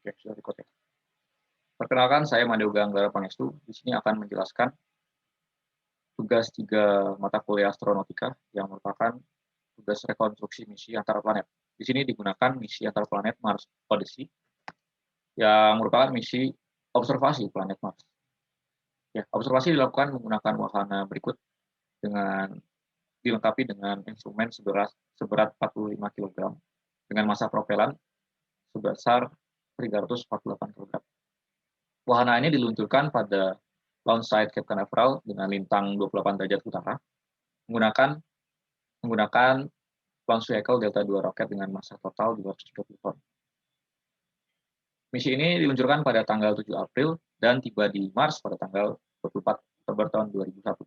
Oke, sudah record ya. Perkenalkan, saya Madyoga Anggara Pangestu. Di sini akan menjelaskan tugas 3 mata kuliah astronautika yang merupakan tugas rekonstruksi misi antar planet. Di sini digunakan misi antar planet Mars Odyssey yang merupakan misi observasi planet Mars. Ya, observasi dilakukan menggunakan wahana berikut dengan dilengkapi dengan instrumen seberat 45 kg dengan massa propelan sebesar 348 kg. Wahana ini diluncurkan pada launch site Cape Canaveral dengan lintang 28 derajat utara menggunakan menggunakan launch vehicle Delta II roket dengan massa total 230 ton. Misi ini diluncurkan pada tanggal 7 April dan tiba di Mars pada tanggal 24 Oktober tahun 2001.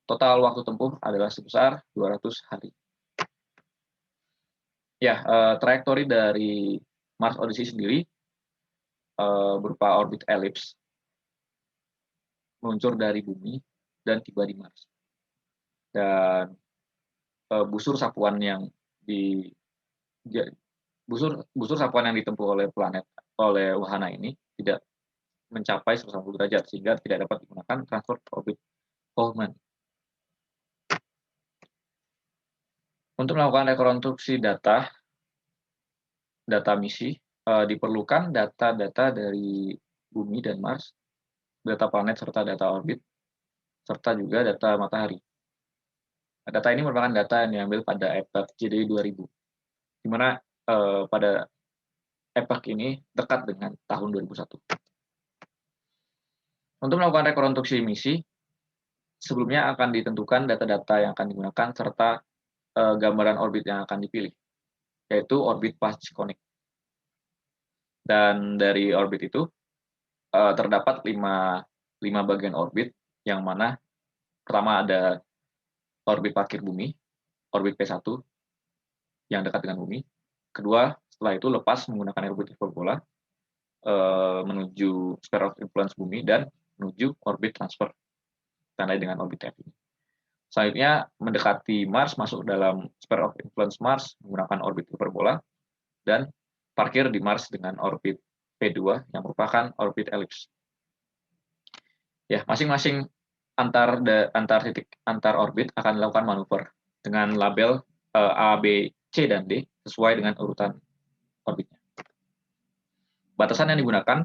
Total waktu tempuh adalah sebesar 200 hari. Ya, trajektori dari Mars Odyssey sendiri berupa orbit elips meluncur dari bumi dan tiba di Mars. Dan busur sapuan yang ditempuh oleh wahana ini tidak mencapai 180 derajat sehingga tidak dapat digunakan transfer orbit Hoffman. Untuk melakukan rekonstruksi data misi diperlukan data-data dari bumi dan Mars, data planet serta data orbit, serta juga data matahari. Nah, data ini merupakan data yang diambil pada EPAC JDI 2000, di mana pada EPAC ini dekat dengan tahun 2001. Untuk melakukan rekonstruksi misi, sebelumnya akan ditentukan data-data yang akan digunakan serta gambaran orbit yang akan dipilih, yaitu orbit Pachyconic. Dan dari orbit itu terdapat 5 bagian orbit, yang mana pertama ada orbit parkir bumi, orbit P1 yang dekat dengan bumi. Kedua, setelah itu lepas menggunakan orbit hiperbola menuju sphere of influence bumi dan menuju orbit transfer, tandai dengan orbit F ini. Selanjutnya mendekati Mars, masuk dalam sphere of influence Mars menggunakan orbit hiperbola dan parkir di Mars dengan orbit P2 yang merupakan orbit elips. Ya, masing-masing antar orbit akan dilakukan manuver dengan label A, B, C, dan D sesuai dengan urutan orbitnya. Batasan yang digunakan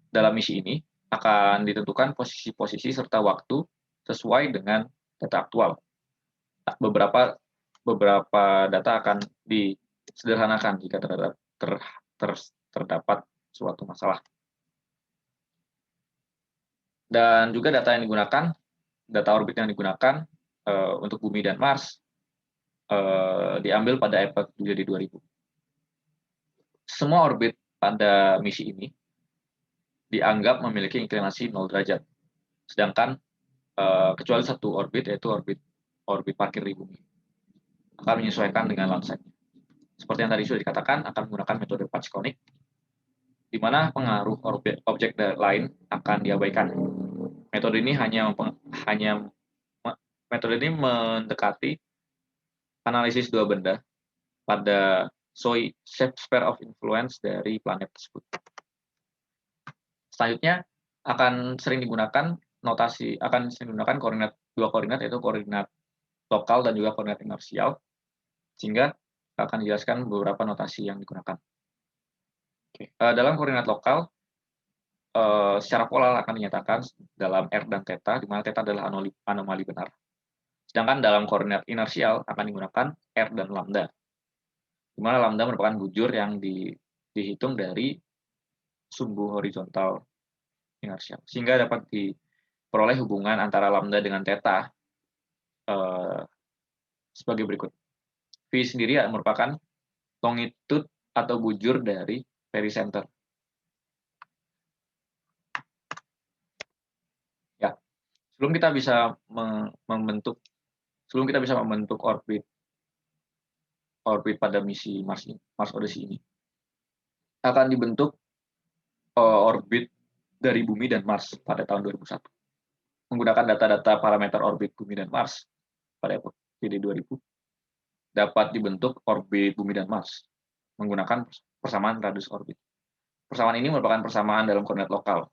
dalam misi ini akan ditentukan posisi-posisi serta waktu sesuai dengan data aktual. Beberapa data akan disederhanakan jika terdapat suatu masalah. Dan juga data orbit yang digunakan untuk bumi dan Mars diambil pada EPAC JDI 2000. Semua orbit pada misi ini dianggap memiliki inklinasi 0 derajat. Sedangkan kecuali satu orbit, yaitu orbit parkir di bumi, akan menyesuaikan dengan launch site. Seperti yang tadi sudah dikatakan, akan menggunakan metode Pachyconic, di mana pengaruh objek lain akan diabaikan. Metode ini mendekati analisis dua benda pada sphere of influence dari planet tersebut. Selanjutnya akan sering digunakan dua koordinat, yaitu koordinat lokal dan juga koordinat inersial, sehingga akan dijelaskan beberapa notasi yang digunakan. Dalam koordinat lokal, secara pola akan dinyatakan dalam R dan theta, di mana theta adalah anomali benar. Sedangkan dalam koordinat inersial akan digunakan R dan lambda, di mana lambda merupakan bujur yang dihitung dari sumbu horizontal inersial, sehingga dapat diperoleh hubungan antara lambda dengan theta sebagai berikut. V sendiri merupakan longitude atau bujur dari pericenter. Ya, sebelum kita bisa membentuk orbit pada misi Mars Odyssey ini, akan dibentuk orbit dari bumi dan Mars pada tahun 2001. Menggunakan data-data parameter orbit bumi dan Mars pada EPAC JDI 2000, dapat dibentuk orbit bumi dan Mars menggunakan persamaan radius orbit. Persamaan ini merupakan persamaan dalam koordinat lokal,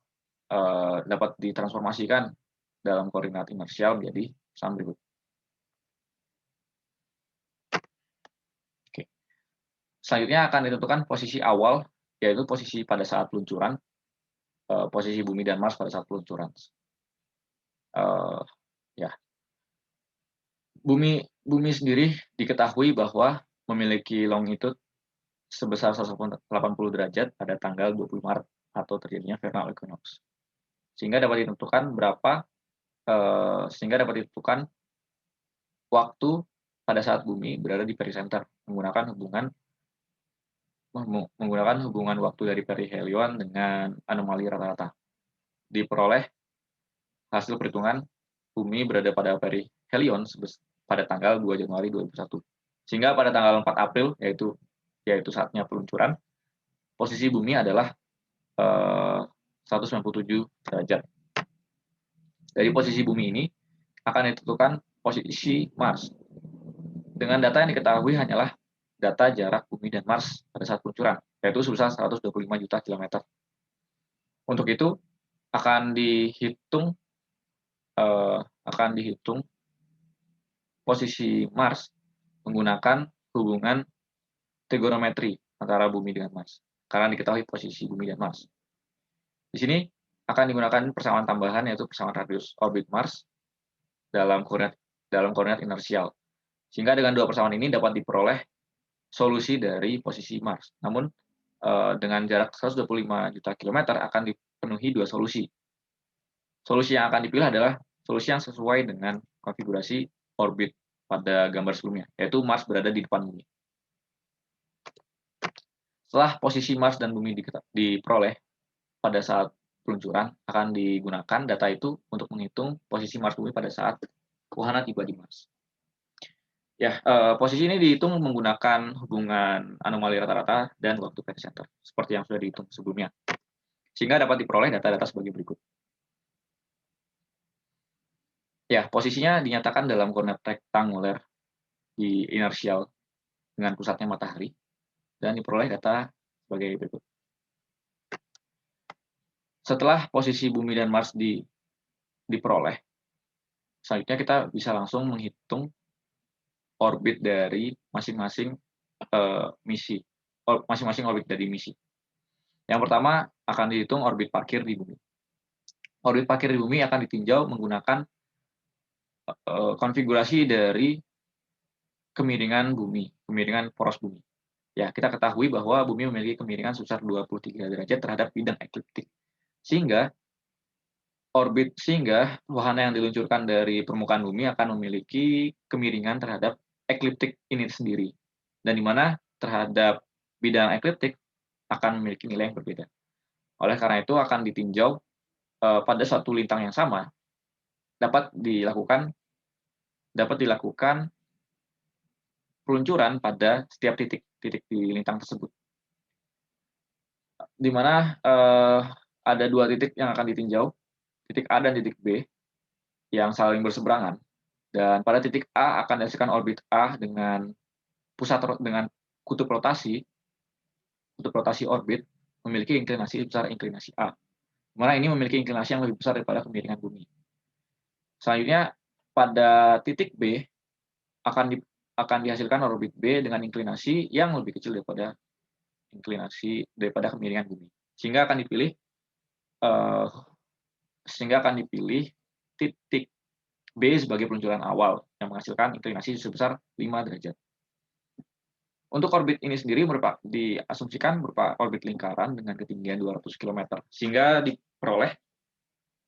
dapat ditransformasikan dalam koordinat inersial menjadi persamaan berikut. Oke. Selanjutnya akan ditentukan posisi awal, yaitu posisi pada saat peluncuran, posisi bumi dan Mars pada saat peluncuran. Ya, bumi sendiri diketahui bahwa memiliki longitude sebesar 180 derajat pada tanggal 20 Maret atau terjadinya vernal equinox. Sehingga dapat ditentukan waktu pada saat bumi berada di pericenter menggunakan hubungan waktu dari perihelion dengan anomali rata-rata. Diperoleh hasil perhitungan bumi berada pada perihelion pada tanggal 2 Januari 2001. Sehingga pada tanggal 4 April, yaitu saatnya peluncuran, posisi bumi adalah 197 derajat. Dari posisi bumi ini akan ditentukan posisi Mars. Dengan data yang diketahui hanyalah data jarak bumi dan Mars pada saat peluncuran, yaitu sebesar 125 juta kilometer. Untuk itu akan dihitung posisi Mars menggunakan hubungan trigonometri antara bumi dengan Mars, karena diketahui posisi bumi dan Mars. Di sini akan digunakan persamaan tambahan, yaitu persamaan radius orbit Mars dalam koordinat inersial. Sehingga dengan dua persamaan ini dapat diperoleh solusi dari posisi Mars. Namun dengan jarak 125 juta kilometer akan dipenuhi dua solusi. Solusi yang akan dipilih adalah solusi yang sesuai dengan konfigurasi orbit pada gambar sebelumnya, yaitu Mars berada di depan bumi. Setelah posisi Mars dan bumi diperoleh pada saat peluncuran, akan digunakan data itu untuk menghitung posisi Mars bumi pada saat wahana tiba di Mars. Ya, posisi ini dihitung menggunakan hubungan anomali rata-rata dan waktu pericenter, seperti yang sudah dihitung sebelumnya. Sehingga dapat diperoleh data-data sebagai berikut. Ya, posisinya dinyatakan dalam koordinat rektanguler di inersial dengan pusatnya matahari, dan diperoleh data sebagai berikut. Setelah posisi bumi dan Mars diperoleh, selanjutnya kita bisa langsung menghitung orbit dari masing-masing orbit dari misi. Yang pertama akan dihitung orbit parkir di bumi. Orbit parkir di bumi akan ditinjau menggunakan konfigurasi dari kemiringan bumi, kemiringan poros bumi. Ya, kita ketahui bahwa bumi memiliki kemiringan sebesar 23 derajat terhadap bidang ekliptik. Sehingga wahana yang diluncurkan dari permukaan bumi akan memiliki kemiringan terhadap ekliptik ini sendiri. Dan di mana terhadap bidang ekliptik akan memiliki nilai yang berbeda. Oleh karena itu akan ditinjau pada suatu lintang yang sama dapat dilakukan peluncuran pada setiap titik di lintang tersebut. Di mana ada dua titik yang akan ditinjau, titik A dan titik B, yang saling berseberangan. Dan pada titik A akan dihasilkan orbit A dengan kutub rotasi orbit memiliki inklinasi besar inklinasi A. Mana ini memiliki inklinasi yang lebih besar daripada kemiringan bumi. Selanjutnya pada titik B akan dihasilkan orbit B dengan inklinasi yang lebih kecil daripada kemiringan bumi. Sehingga akan dipilih titik B sebagai peluncuran awal yang menghasilkan inklinasi sebesar 5 derajat. Untuk orbit ini sendiri diasumsikan berupa orbit lingkaran dengan ketinggian 200 km, sehingga diperoleh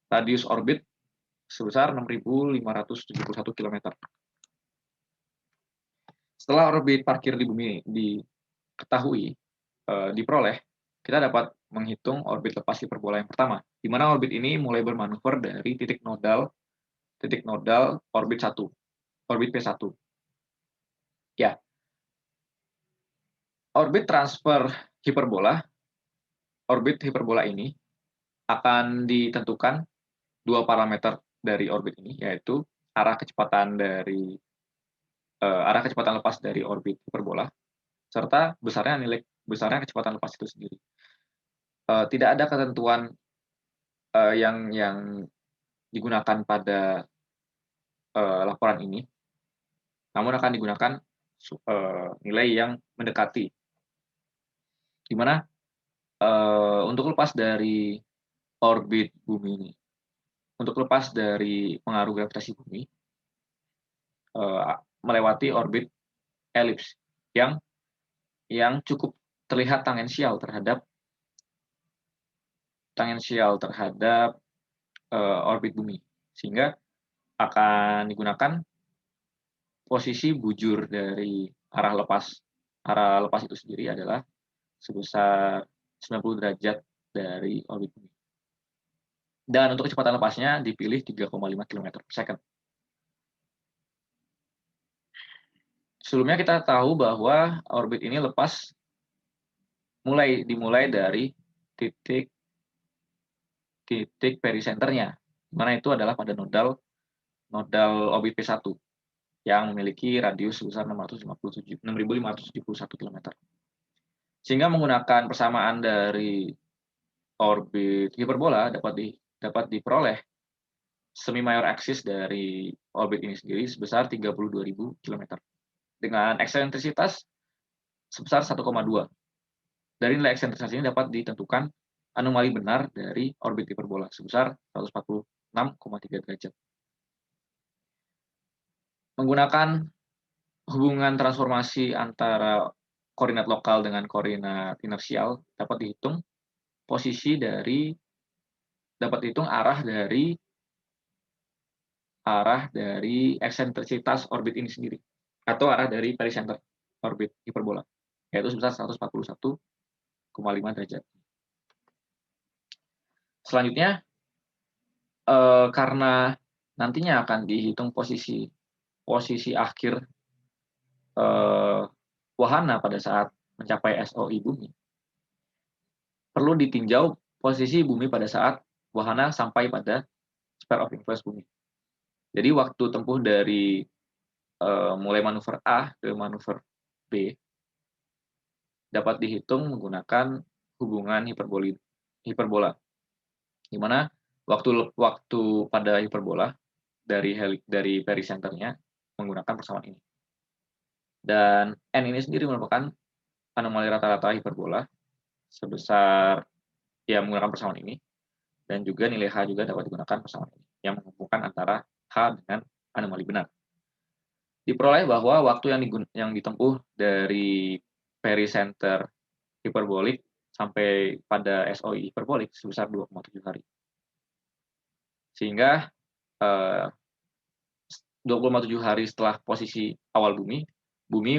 radius orbit sebesar 6.571 km. Setelah orbit parkir di bumi diperoleh, kita dapat menghitung orbit lepas hiperbola yang pertama, di mana orbit ini mulai bermanuver dari titik nodal orbit P1. Ya. Orbit hiperbola ini akan ditentukan dua parameter dari orbit ini, yaitu arah kecepatan lepas dari orbit hiperbola serta besarnya kecepatan lepas itu sendiri. tidak ada ketentuan yang digunakan pada laporan ini, namun akan digunakan nilai yang mendekati, di mana untuk lepas dari orbit bumi ini, untuk lepas dari pengaruh gravitasi bumi, melewati orbit elips yang cukup terlihat tangensial terhadap orbit bumi, sehingga akan digunakan posisi bujur dari arah lepas itu sendiri adalah sebesar 90 derajat dari orbit bumi. Dan untuk kecepatan lepasnya dipilih 3,5 km per second. Sebelumnya kita tahu bahwa orbit ini lepas dimulai dari titik perisenternya, di mana itu adalah pada nodal orbit P1 yang memiliki radius sebesar 6.571 km. Sehingga menggunakan persamaan dari orbit hiperbola dapat diperoleh semi major axis dari orbit ini sendiri sebesar 32.000 km dengan eksentrisitas sebesar 1,2. Dari nilai eksentrisitas ini dapat ditentukan anomali benar dari orbit hiperbola sebesar 146,3 derajat. Menggunakan hubungan transformasi antara koordinat lokal dengan koordinat inersial dapat dihitung arah dari eksentrisitas orbit ini sendiri, atau arah dari pericenter orbit hiperbola, yaitu sebesar 141,5 derajat. Selanjutnya, karena nantinya akan dihitung posisi akhir wahana pada saat mencapai SOI bumi, perlu ditinjau posisi bumi pada saat wahana sampai pada sphere of influence bumi. Jadi waktu tempuh dari mulai manuver A ke manuver B dapat dihitung menggunakan hubungan hiperbola, di mana waktu pada hiperbola dari perisenternya menggunakan persamaan ini. Dan N ini sendiri merupakan anomali rata-rata hiperbola sebesar menggunakan persamaan ini, dan juga nilai H juga dapat digunakan persamaan ini yang menghubungkan antara H dengan anomali benar. Diperoleh bahwa waktu yang ditempuh dari pericenter hiperbolik sampai pada SOI hiperbolik sebesar 2,7 hari. Sehingga 2,7 hari setelah posisi awal bumi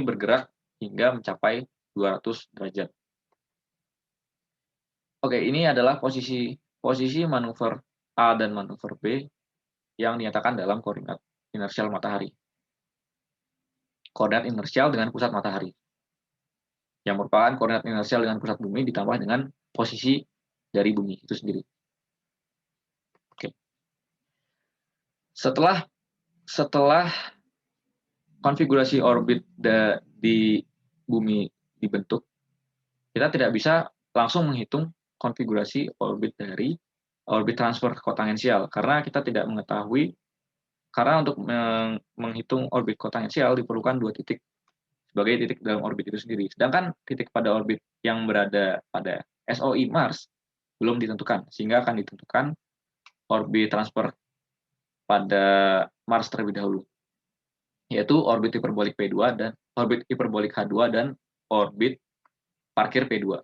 bergerak hingga mencapai 200 derajat. Oke, ini adalah posisi manuver A dan manuver B yang dinyatakan dalam koordinat inersial matahari. Koordinat inersial dengan pusat matahari, yang merupakan koordinat inersial dengan pusat bumi ditambah dengan posisi dari bumi itu sendiri. Oke. Setelah konfigurasi orbit di bumi dibentuk, kita tidak bisa langsung menghitung konfigurasi orbit dari orbit transfer kotangensial, karena kita tidak mengetahui, karena untuk menghitung orbit kotangensial diperlukan 2 titik sebagai titik dalam orbit itu sendiri. Sedangkan titik pada orbit yang berada pada SOI Mars belum ditentukan, sehingga akan ditentukan orbit transfer pada Mars terlebih dahulu, yaitu orbit hiperbolik P2 dan orbit hiperbolik H2 dan orbit parkir P2.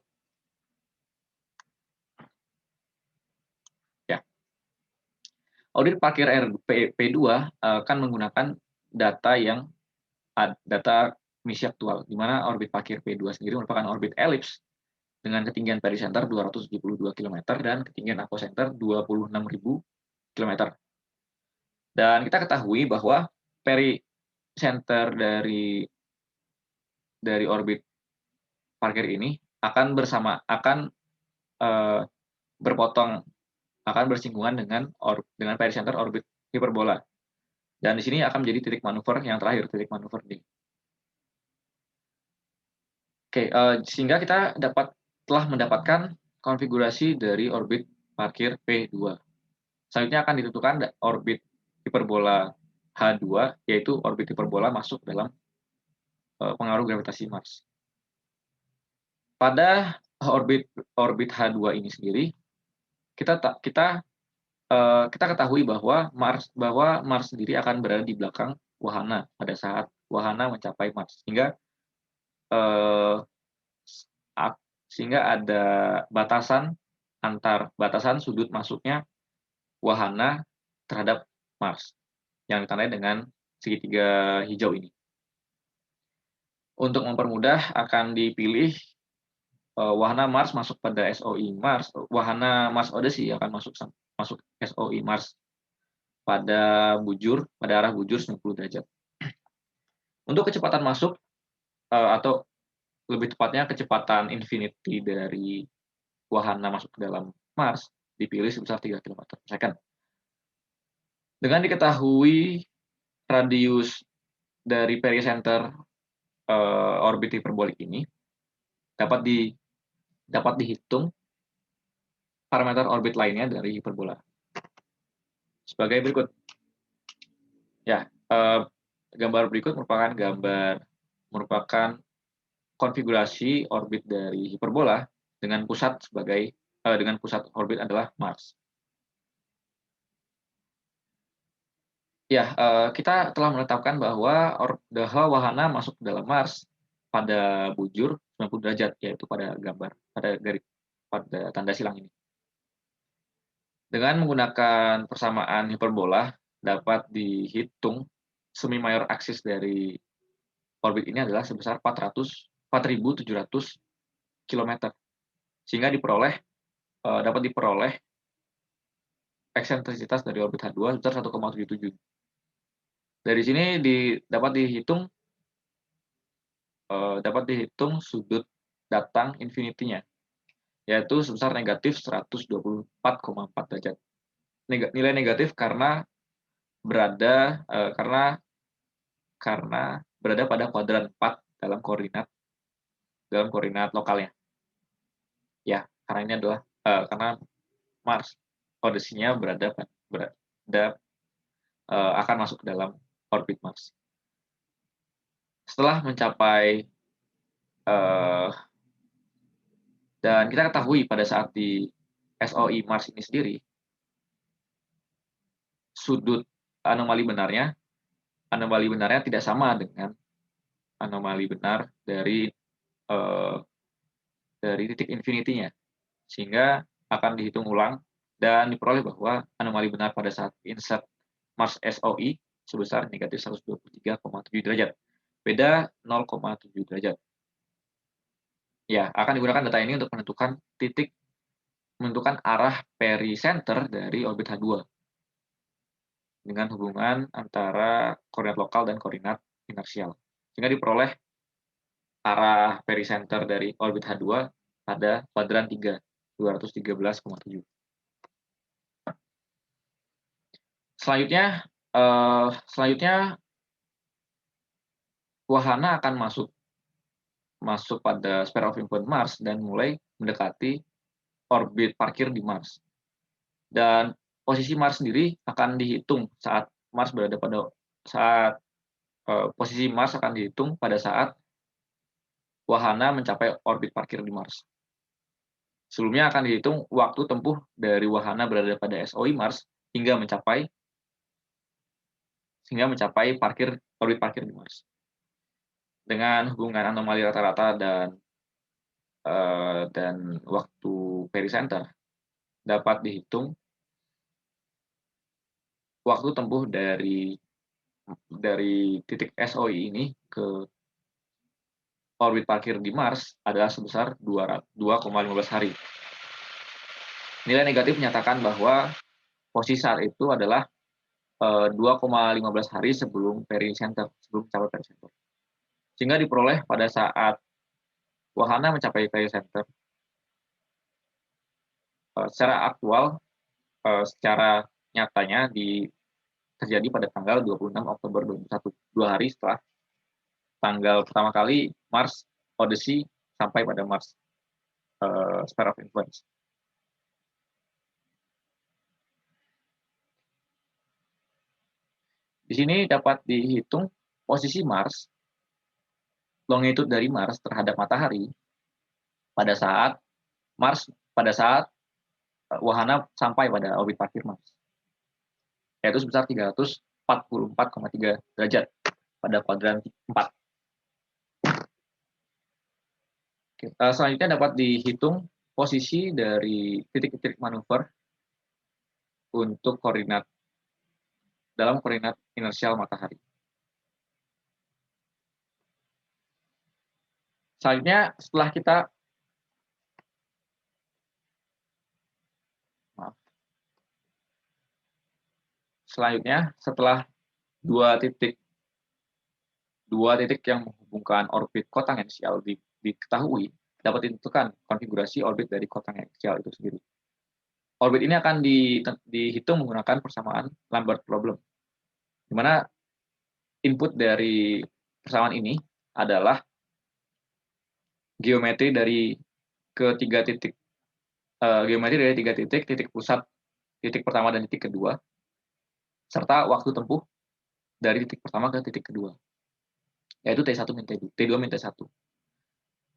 Ya. Orbit parkir P2 akan menggunakan data misi aktual, di mana orbit parkir P2 sendiri merupakan orbit elips dengan ketinggian pericenter 272 km dan ketinggian apocenter 26.000 km. Dan kita ketahui bahwa pericenter dari orbit parkir ini akan bersinggungan dengan pericenter orbit hiperbola. Dan di sini akan menjadi titik manuver yang terakhir, titik manuver D. Oke, sehingga kita telah mendapatkan konfigurasi dari orbit parkir P2. Selanjutnya akan ditentukan orbit hiperbola H2, yaitu orbit hiperbola masuk dalam pengaruh gravitasi Mars. Pada orbit H2 ini sendiri, kita ketahui bahwa Mars sendiri akan berada di belakang wahana pada saat wahana mencapai Mars, sehingga ada batasan sudut masuknya wahana terhadap Mars yang ditandai dengan segitiga hijau ini. Untuk mempermudah akan dipilih wahana Mars masuk pada SOI Mars, wahana Mars Odyssey akan masuk SOI Mars pada arah bujur 90 derajat. Untuk kecepatan masuk atau lebih tepatnya kecepatan infinity dari wahana masuk ke dalam Mars dipilih sebesar 3 km per second. Dengan diketahui radius dari pericenter orbit hiperbolik ini, dapat dihitung parameter orbit lainnya dari hiperbola. Sebagai berikut. Ya, gambar berikut merupakan konfigurasi orbit dari hiperbola dengan pusat orbit adalah Mars. Ya, kita telah menetapkan bahwa wahana masuk ke dalam Mars pada bujur 90 derajat, yaitu pada tanda silang ini. Dengan menggunakan persamaan hiperbola, dapat dihitung semi mayor aksis dari orbit ini adalah sebesar 4.700 km, sehingga dapat diperoleh eksentrisitas dari orbit H2 sebesar 1,77. Dari sini dapat dihitung sudut datang infinity-nya, yaitu sebesar negatif 124,4 derajat. Nilai negatif karena berada pada kuadran 4 dalam koordinat lokalnya. Ya, karena ini adalah karena Mars Odyssey-nya akan masuk ke dalam orbit Mars. Setelah mencapai dan kita ketahui pada saat di SOI Mars ini sendiri, sudut anomali benarnya tidak sama dengan anomali benar dari titik infinity-nya, sehingga akan dihitung ulang dan diperoleh bahwa anomali benar pada saat insert Mars SOI sebesar negatif 123,7 derajat, beda 0,7 derajat. Ya, akan digunakan data ini untuk menentukan arah pericenter dari orbit H2 dengan hubungan antara koordinat lokal dan koordinat inersial, sehingga diperoleh arah pericenter dari orbit H2 pada kuadran 3, 213,7. Selanjutnya wahana akan masuk pada sphere of influence Mars dan mulai mendekati orbit parkir di Mars. Dan posisi Mars sendiri akan dihitung posisi Mars akan dihitung pada saat wahana mencapai orbit parkir di Mars. Sebelumnya akan dihitung waktu tempuh dari wahana berada pada SOI Mars hingga mencapai orbit parkir di Mars. Dengan hubungan anomali rata-rata dan waktu pericenter, dapat dihitung waktu tempuh dari titik SOI ini ke orbit parkir di Mars adalah sebesar 2,15 hari. Nilai negatif menyatakan bahwa posisi saat itu adalah 2,15 hari sebelum mencapai pericenter. Sehingga diperoleh pada saat wahana mencapai pericenter. Secara aktual, secara nyatanya terjadi pada tanggal 26 Oktober 2001, 2 hari setelah tanggal pertama kali Mars Odyssey sampai pada Mars. sphere of influence. Di sini dapat dihitung posisi Mars, longitude dari Mars terhadap matahari pada saat wahana sampai pada orbit parkir Mars, yaitu sebesar 344,3 derajat pada kuadran 4. Selanjutnya dapat dihitung posisi dari titik-titik manuver untuk dalam koordinat inersial matahari. Selanjutnya setelah dua titik yang menghubungkan orbit kotangensial diketahui, dapat ditentukan konfigurasi orbit dari kotangensial itu sendiri. Orbit ini akan dihitung menggunakan persamaan Lambert problem, di mana input dari persamaan ini adalah geometri dari tiga titik, titik pusat, titik pertama dan titik kedua, serta waktu tempuh dari titik pertama ke titik kedua, yaitu T1 min T2, T2 min T1.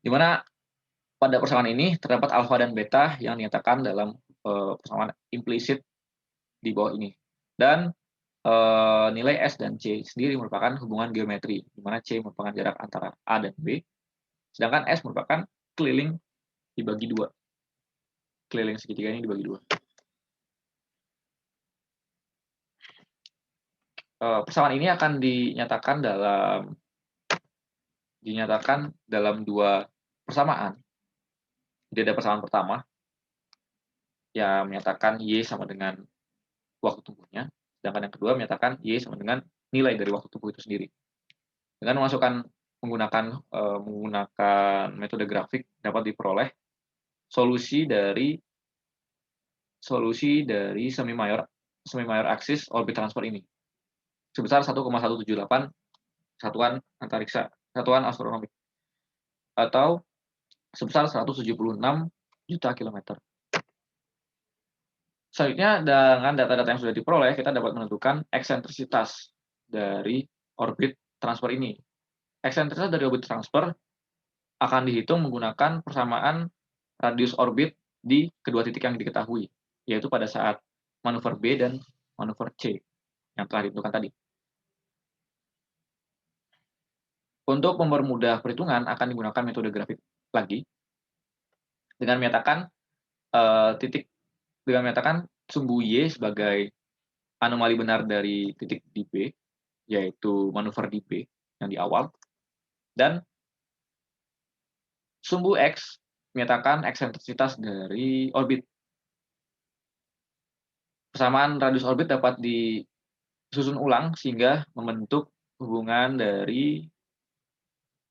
Di mana pada persamaan ini terdapat alfa dan beta yang dinyatakan dalam persamaan implisit di bawah ini. Dan nilai S dan C sendiri merupakan hubungan geometri, di mana C merupakan jarak antara A dan B, sedangkan S merupakan keliling dibagi 2. Keliling segitiga ini dibagi 2. Persamaan ini akan dinyatakan dalam dua persamaan. Jadi ada persamaan pertama yang menyatakan Y sama dengan waktu tempuhnya, sedangkan yang kedua menyatakan Y sama dengan nilai dari waktu tempuh itu sendiri. Dengan menggunakan metode grafik dapat diperoleh solusi dari semi mayor aksis orbit transfer ini sebesar 1,178 satuan astronomik atau sebesar 176 juta kilometer. Selanjutnya, dengan data-data yang sudah diperoleh, kita dapat menentukan eksentrisitas dari orbit transfer ini. Eksentrisitas dari orbit transfer akan dihitung menggunakan persamaan radius orbit di kedua titik yang diketahui, yaitu pada saat manuver B dan manuver C yang telah ditentukan tadi. Untuk mempermudah perhitungan akan digunakan metode grafik lagi dengan menyatakan sumbu Y sebagai anomali benar dari titik di B, yaitu manuver di B yang di awal, dan sumbu X menyatakan eksentrisitas dari orbit. Persamaan radius orbit dapat disusun ulang sehingga membentuk hubungan dari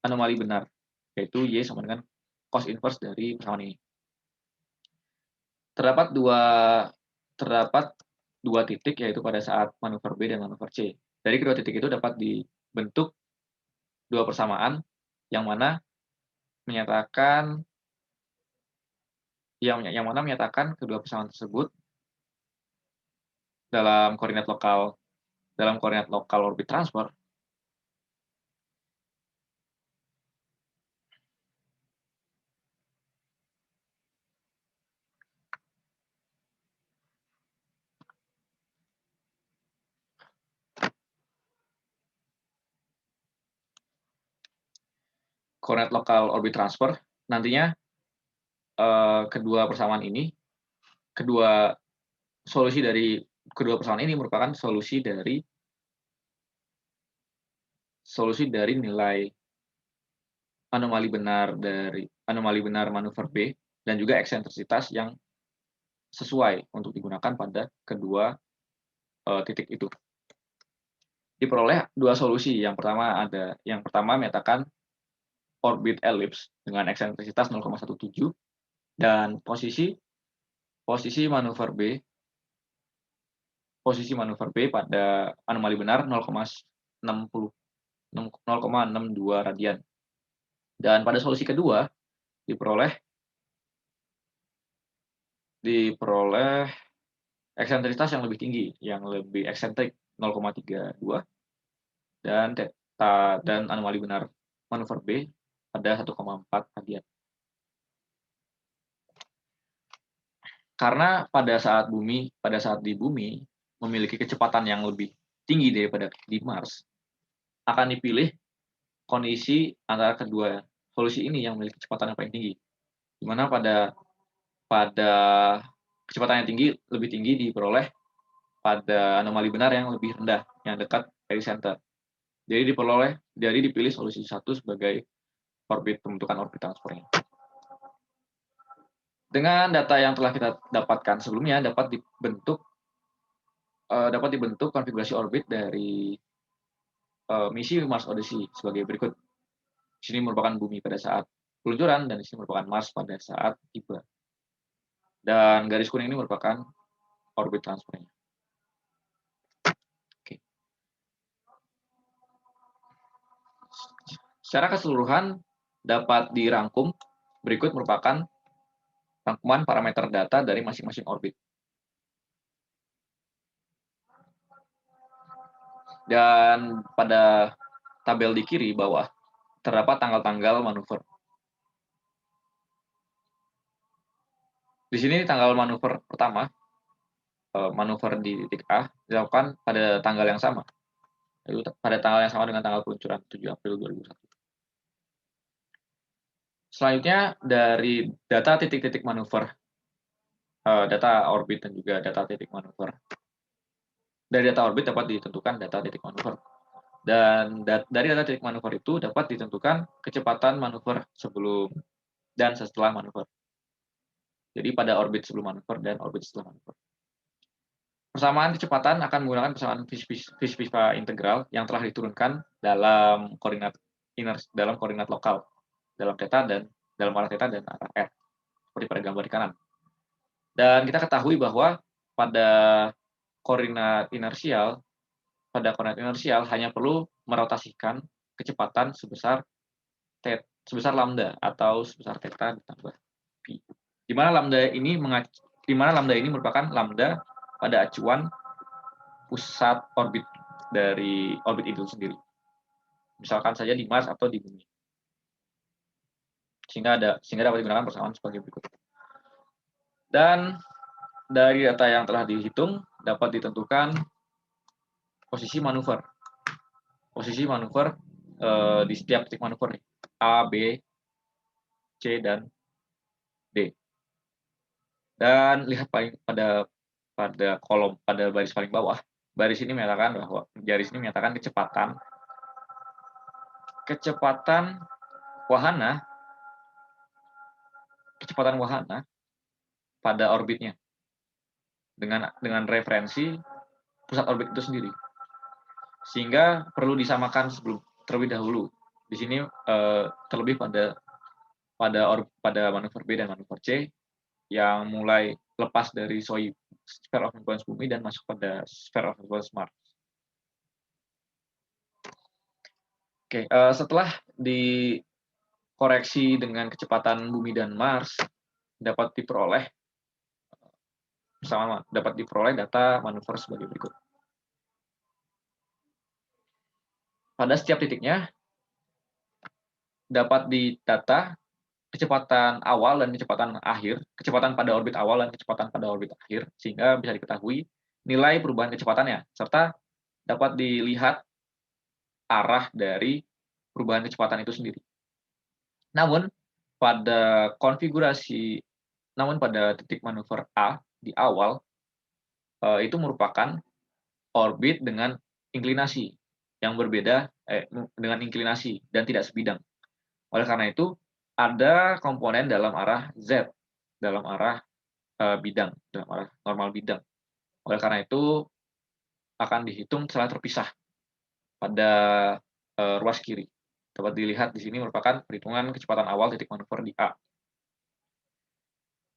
anomali benar, yaitu Y sama dengan cos inverse dari persamaan ini. Terdapat dua titik, yaitu pada saat manuver B dan manuver C. Dari kedua titik itu dapat dibentuk dua persamaan yang mana menyatakan kedua persamaan tersebut dalam koordinat lokal orbit transfer nantinya kedua solusi dari kedua persamaan ini merupakan solusi dari nilai anomali benar manuver B dan juga eksentrisitas yang sesuai untuk digunakan pada kedua titik itu. Diperoleh dua solusi. Yang pertama menyatakan orbit elips dengan eksentrisitas 0,17 dan posisi manuver B pada anomali benar 0,62 radian. Dan pada solusi kedua diperoleh diperoleh eksentrisitas yang lebih tinggi, yang lebih eksentrik 0,32 dan anomali benar manuver B pada 1,4 radian. Karena pada saat di bumi memiliki kecepatan yang lebih tinggi daripada di Mars, akan dipilih kondisi antara kedua solusi ini yang memiliki kecepatan yang paling tinggi. Di mana pada kecepatan yang lebih tinggi diperoleh pada anomali benar yang lebih rendah, yang dekat dari center. Jadi dipilih solusi 1 sebagai pembentukan orbit transfernya. Dengan data yang telah kita dapatkan sebelumnya dapat dibentuk konfigurasi orbit dari misi Mars Odyssey sebagai berikut. Di sini merupakan bumi pada saat peluncuran dan di sini merupakan Mars pada saat tiba. Dan garis kuning ini merupakan orbit transfernya. Oke. Secara keseluruhan dapat dirangkum berikut merupakan rangkuman parameter data dari masing-masing orbit. Dan pada tabel di kiri bawah terdapat tanggal-tanggal manuver. Di sini tanggal manuver pertama, manuver di titik A, dilakukan pada tanggal yang sama. Yaitu pada tanggal yang sama dengan tanggal peluncuran 7 April 2001. Selanjutnya dari data titik-titik manuver, data orbit dan juga data titik manuver. Dari data orbit dapat ditentukan data titik manuver. Dan dari data titik manuver itu dapat ditentukan kecepatan manuver sebelum dan setelah manuver. Jadi pada orbit sebelum manuver dan orbit setelah manuver. Persamaan kecepatan akan menggunakan persamaan Vis-Viva integral yang telah diturunkan dalam koordinat lokal, dalam arah theta dan arah r, seperti pada gambar di kanan. Dan kita ketahui bahwa pada koordinat inersial hanya perlu merotasikan kecepatan sebesar lambda atau sebesar theta ditambah pi. Di mana lambda ini merupakan lambda pada acuan pusat orbit dari orbit itu sendiri. Misalkan saja di Mars atau di bumi. Sehingga dapat digunakan persamaan sebagai berikut. Dan dari data yang telah dihitung dapat ditentukan posisi manuver. Posisi manuver di setiap titik manuver nih. A, B, C, dan D. Dan lihat pada baris paling bawah. Baris ini menyatakan kecepatan wahana pada orbitnya dengan referensi pusat orbit itu sendiri. Sehingga perlu disamakan terlebih dahulu. Di sini terlebih pada manuver B dan manuver C yang mulai lepas dari sphere of influence bumi dan masuk pada sphere of influence Mars. Oke, setelah dikoreksi dengan kecepatan bumi dan Mars, dapat diperoleh data manuver sebagai berikut. Pada setiap titiknya dapat didata kecepatan awal dan kecepatan akhir, kecepatan pada orbit awal dan kecepatan pada orbit akhir, sehingga bisa diketahui nilai perubahan kecepatannya, serta dapat dilihat arah dari perubahan kecepatan itu sendiri. Namun pada titik manuver A di awal itu merupakan orbit dengan inklinasi yang berbeda dengan inklinasi dan tidak sebidang. Oleh karena itu ada komponen dalam arah Z, dalam arah bidang, dalam arah normal bidang. Oleh karena itu akan dihitung setelah terpisah pada ruas kiri. Dapat dilihat di sini merupakan perhitungan kecepatan awal titik manuver di A.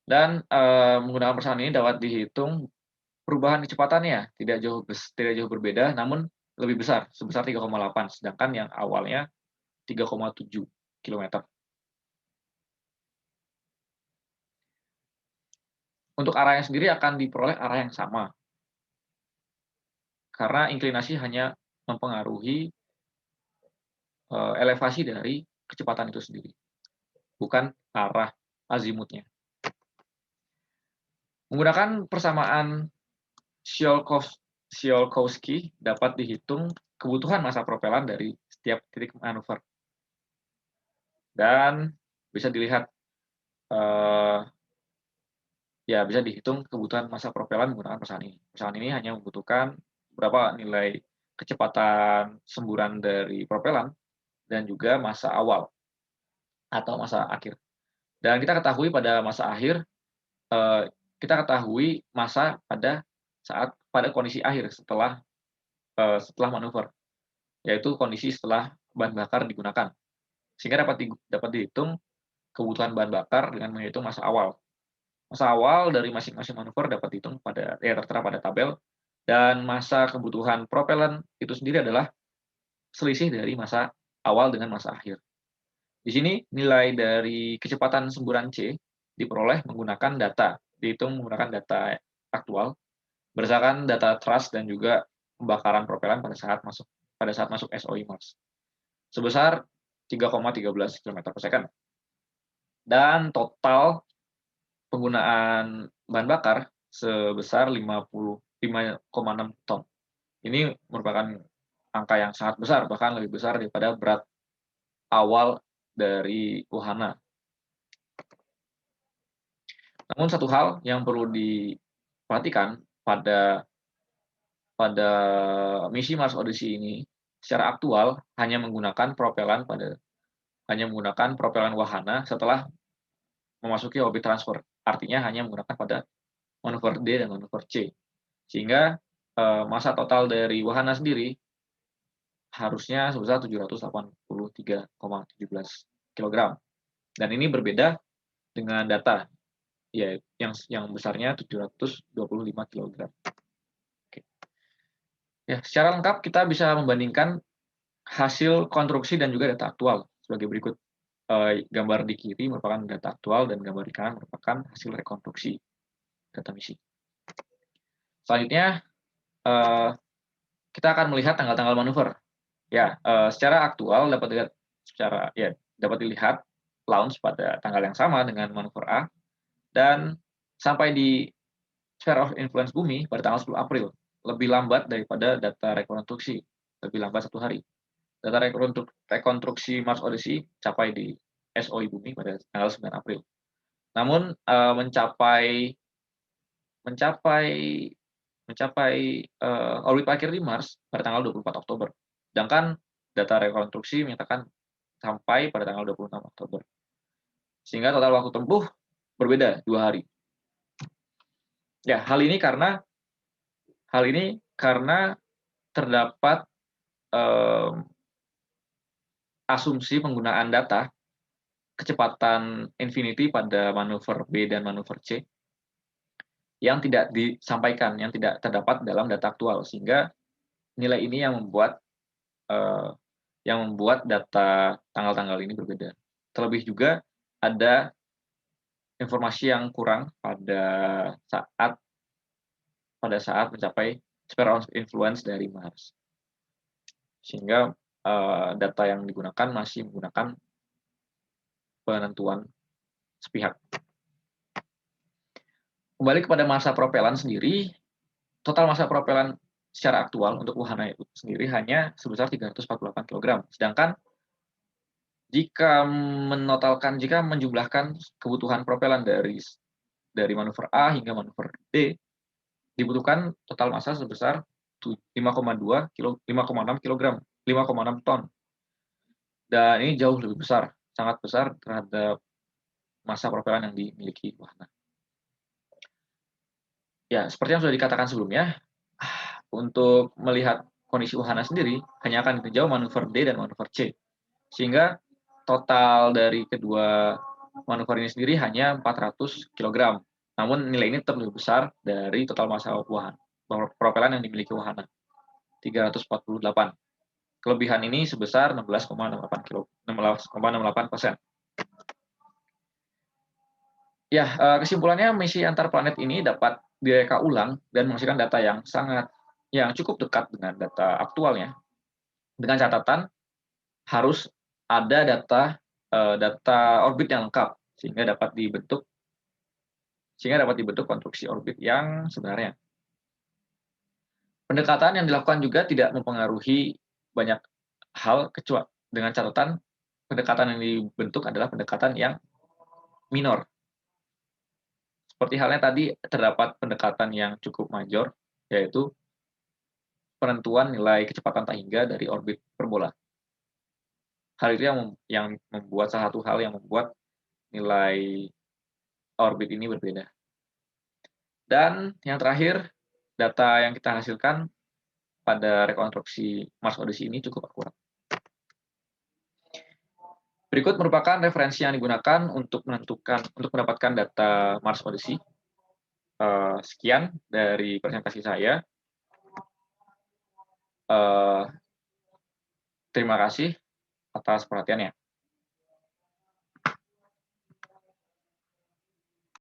Dan menggunakan persamaan ini dapat dihitung perubahan kecepatannya tidak jauh berbeda, namun lebih besar, sebesar 3,8, sedangkan yang awalnya 3,7 km. Untuk arahnya sendiri akan diperoleh arah yang sama, karena inklinasi hanya mempengaruhi elevasi dari kecepatan itu sendiri, bukan arah azimutnya. Menggunakan persamaan Tsiolkovsky dapat dihitung kebutuhan massa propelan dari setiap titik manuver. Dan bisa dilihat, bisa dihitung kebutuhan massa propelan menggunakan persamaan ini. Persamaan ini hanya membutuhkan berapa nilai kecepatan semburan dari propelan dan juga massa awal atau massa akhir. Dan kita ketahui pada massa akhir, kita ketahui massa pada kondisi akhir setelah manuver, yaitu kondisi setelah bahan bakar digunakan. Sehingga dapat dihitung kebutuhan bahan bakar dengan menghitung massa awal. Massa awal dari masing-masing manuver dapat dihitung tertera pada tabel, dan massa kebutuhan propellan itu sendiri adalah selisih dari massa awal dengan massa akhir. Di sini nilai dari kecepatan semburan C diperoleh menggunakan dihitung menggunakan data aktual berdasarkan data thrust dan juga pembakaran propellan pada saat masuk SOI Mars sebesar 3,13 km/s. Dan total penggunaan bahan bakar sebesar 55,6 ton. Ini merupakan angka yang sangat besar, bahkan lebih besar daripada berat awal dari wahana. Namun satu hal yang perlu diperhatikan pada misi Mars Odyssey ini, secara aktual hanya menggunakan propelan wahana setelah memasuki orbit transfer. Artinya hanya menggunakan pada manuver D dan manuver C. Sehingga massa total dari wahana sendiri harusnya sebesar 783,17 kg. Dan ini berbeda dengan data yang besarnya 725 kg. Oke. Ya, secara lengkap kita bisa membandingkan hasil konstruksi dan juga data aktual sebagai berikut. Gambar di kiri merupakan data aktual dan gambar di kanan merupakan hasil rekonstruksi data misi. Selanjutnya kita akan melihat tanggal-tanggal manuver. Ya, secara aktual dapat dilihat launch pada tanggal yang sama dengan manuver A dan sampai di sphere of influence bumi pada tanggal 10 April, lebih lambat daripada data rekonstruksi, lebih lambat 1 hari. Data rekonstruksi Mars Odyssey capai di SOI bumi pada tanggal 9 April. Namun mencapai orbit akhir di Mars pada tanggal 24 Oktober. Sedangkan data rekonstruksi menyatakan sampai pada tanggal 26 Oktober. Sehingga total waktu tempuh berbeda 2 hari. Ya, hal ini karena terdapat asumsi penggunaan data kecepatan infinity pada manuver B dan manuver C yang tidak disampaikan, yang tidak terdapat dalam data aktual, sehingga nilai ini yang membuat data tanggal-tanggal ini berbeda. Terlebih juga ada informasi yang kurang pada saat mencapai sphere of influence dari Mars. Sehingga data yang digunakan masih menggunakan penentuan sepihak. Kembali kepada massa propelan sendiri, total massa propelan secara aktual untuk wahana itu sendiri hanya sebesar 348 kg. Sedangkan jika menjumlahkan kebutuhan propelan dari manuver A hingga manuver D, dibutuhkan total massa sebesar 5,6 ton. Dan ini jauh lebih besar, sangat besar terhadap massa propelan yang dimiliki wahana. Ya, seperti yang sudah dikatakan sebelumnya, untuk melihat kondisi wahana sendiri hanya akan ditinjau manuver D dan manuver C. Sehingga total dari kedua manuver ini sendiri hanya 400 kg. Namun nilai ini tetap lebih besar dari total massa wahana propelan yang dimiliki wahana, 348. Kelebihan ini sebesar 16,68%. Ya, kesimpulannya misi antar planet ini dapat direka ulang dan menghasilkan data yang cukup dekat dengan data aktualnya. Dengan catatan harus ada data orbit yang lengkap sehingga dapat dibentuk konstruksi orbit yang sebenarnya. Pendekatan yang dilakukan juga tidak mempengaruhi banyak hal, kecuali dengan catatan pendekatan yang dibentuk adalah pendekatan yang minor. Seperti halnya tadi terdapat pendekatan yang cukup major, yaitu penentuan nilai kecepatan tak hingga dari orbit perbola. Hal itu yang membuat salah satu hal yang membuat nilai orbit ini berbeda. Dan yang terakhir, data yang kita hasilkan pada rekonstruksi Mars Odyssey ini cukup akurat. Berikut merupakan referensi yang digunakan untuk mendapatkan data Mars Odyssey. Sekian dari presentasi saya. Terima kasih atas perhatiannya.